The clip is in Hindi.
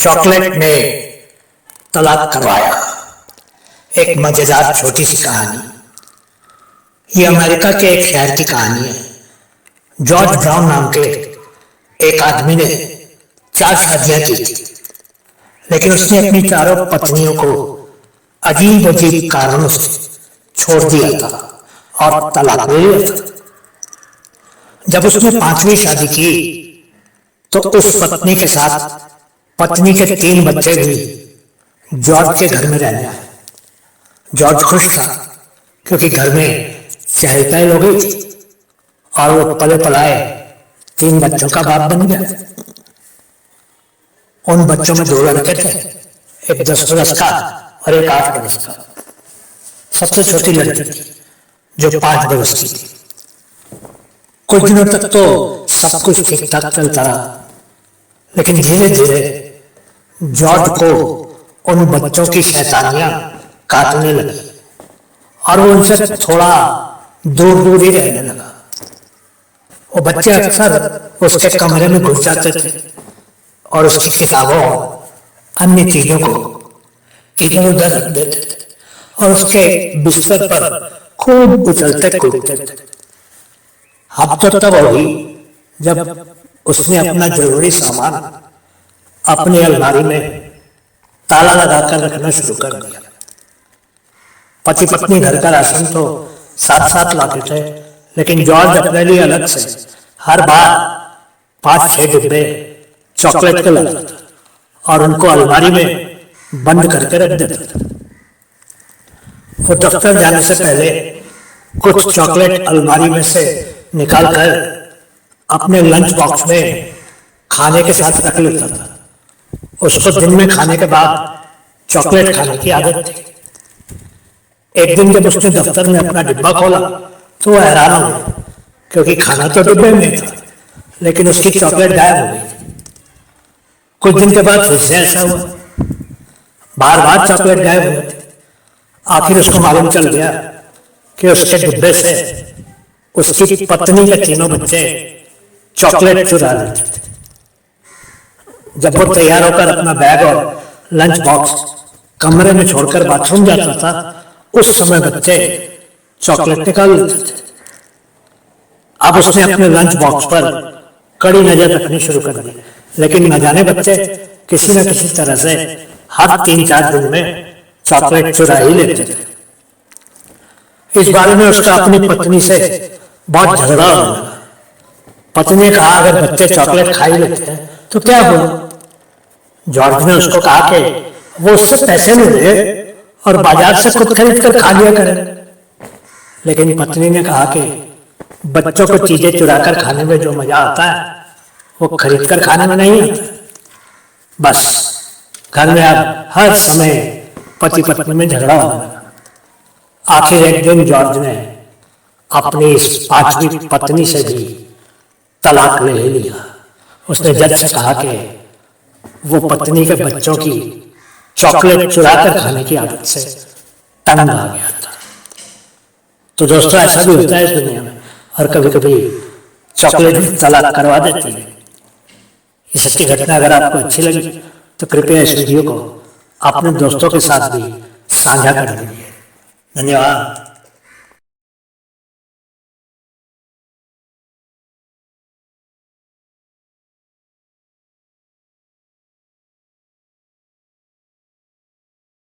चॉकलेट ने तलाक करवाया। एक मजेदार छोटी सी कहानी। ये अमेरिका के एक शहर की कहानी है। जॉर्ज ब्राउन नाम के एक आदमी ने 4 शादियां की थी, लेकिन उसने अपनी चारों पत्नियों को अजीब अजीब कारणों से छोड़ दिया था और तलाक ले लिया था। जब उसने 5वीं शादी की तो उस पत्नी के साथ पत्नी के 3 बच्चे भी जॉर्ज के घर में रहने आए। जॉर्ज खुश था क्योंकि घर में चहल पहल हो गई थी और वो पले पलाए 3 बच्चों का बाप बन गया। उन बच्चों में 2 लड़के थे, एक 10 बरस का और एक 8 बरस का। सबसे छोटी लड़की थी जो 5 बरस की थी। कुछ दिनों तक तो सब कुछ ठीक ठाक चलता रहा, लेकिन धीरे धीरे जॉर्ज को उन बच्चों की शैतानियां काटने लगी और वो उनसे थोड़ा दूर दूर ही रहने लगा। वो बच्चे अक्सर उसके कमरे में घुस जाते थे और उसकी किताबों अन्य चीजों को इधर उधर रख देते थे और उसके बिस्तर पर खूब उछलते कूदते थे। हफ्तों तक हुई जब उसने अपना जरूरी सामान अपनी अलमारी में ताला लगाकर रखना शुरू कर दिया। पति पत्नी घर का राशन तो साथ साथ लाते थे, लेकिन जॉर्ज अपने लिए अलग से हर बार 5-6 डिब्बे चॉकलेट के लाता था और उनको अलमारी में बंद करके रख देता था। वो दफ्तर जाने से पहले कुछ चॉकलेट अलमारी में से निकालकर अपने लंच बॉक्स में खाने के साथ रख लेता था। उसको दिन में खाने के बाद चॉकलेट खाने की आदत थी। एक दिन जब उसने दफ्तर में अपना डिब्बा खोला तो वह हैरान हो गया, क्योंकि खाना तो डिब्बे में था लेकिन उसकी चॉकलेट गायब हो गई। कुछ दिन के बाद फिर से ऐसा हुआ, बार बार चॉकलेट गायब हो गई। आखिर उसको मालूम चल गया कि उसके डिब्बे से उसकी पत्नी के 3 बच्चे चॉकलेट चुरा लेते थे। जब वो तैयार होकर अपना बैग और लंच बॉक्स कमरे में छोड़कर बाथरूम जाता था, उस समय बच्चे चॉकलेट निकाल लेते थे। अब उसने अपने लंच बॉक्स पर कड़ी नजर रखनी शुरू कर दी, लेकिन न जाने बच्चे किसी न किसी तरह से हर 3-4 दिन में चॉकलेट चुरा ही लेते थे। इस बारे में उसका अपनी पत्नी से बहुत झगड़ा होने लगा। पत्नी ने कहा, अगर बच्चे चॉकलेट खा ही लेते हैं तो क्या हुआ? जॉर्ज ने उसको कहा कि वो उससे पैसे ले ले और बाजार से खुद खरीद कर खा लिया करे। लेकिन पत्नी ने कहा कि बच्चों को चीजें चुरा कर खाने में जो मजा आता है वो खरीद कर खाने में नहीं आता। बस घर में अब हर समय पति पत्नी में झगड़ा होने लगा। आखिर एक दिन जॉर्ज ने अपनी इस 5वीं पत्नी से भी तलाक ले लिया। उसने जज से कहा कि वो पत्नी के बच्चों की चॉकलेट चुरा कर खाने की आदत से तंग आ गया था। तो दोस्तों, ऐसा भी होता है इस दुनिया में, और कभी कभी चॉकलेट भी तलाक करवा देती है। ये सच्ची घटना अगर आपको अच्छी लगी तो कृपया इस वीडियो को अपने दोस्तों के साथ भी साझा कर दीजिए। धन्यवाद।